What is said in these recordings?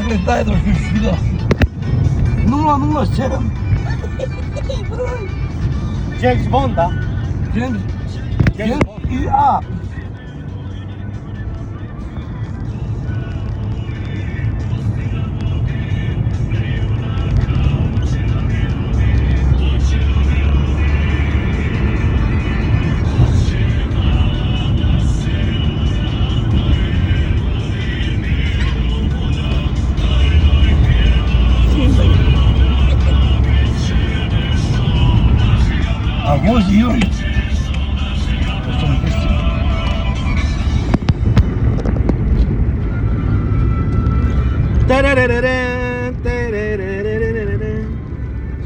Dakle, daj da mi svida. 007. James Bonda. James Bond. i A. A vozi Jurić.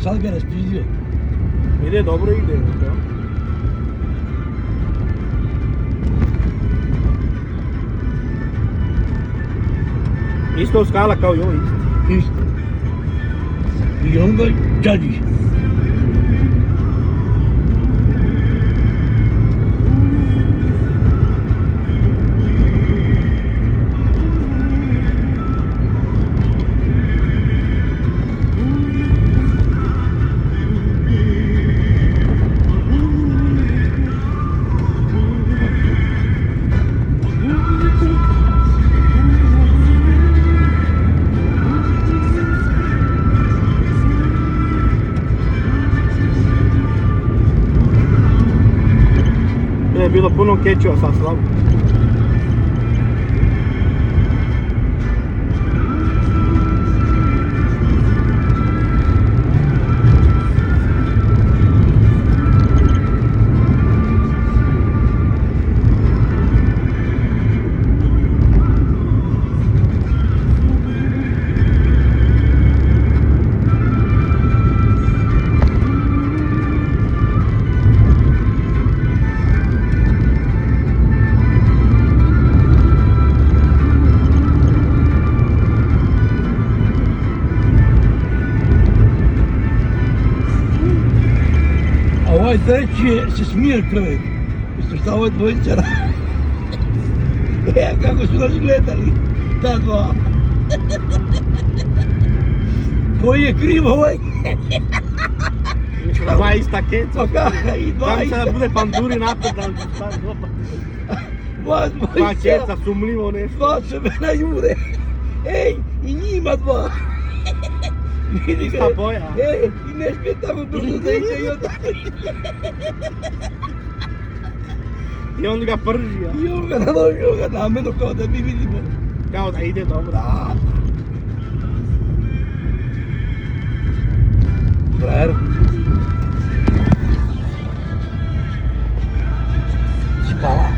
Sad ga raspidio. Ide, dobro ide. Isto skala kao i ovo isto. Isto. I on ga čadi. Je bilo puno kečeva sa slavom. Ovaj treći se smije čovjek. Isto šta ovaj dvojica radi. Kako su nas gledali, ta dva. Koji je kriv ovaj? Dva ista keca. Pa kada i dva Tam ista. sada bude panduri napad da stavi opa. Dva Dva dvojica. keca, sumljivo nešto. Dva se mena jure. Ej, i njima dva. Vidi ga. Ista boja. Ej, i ne smije tamo brzo da ide i onda. I on ga pržio. I on ga naložio ga nameno kao da mi vidimo. Kao da ide dobro. Da. Frajer. Spava.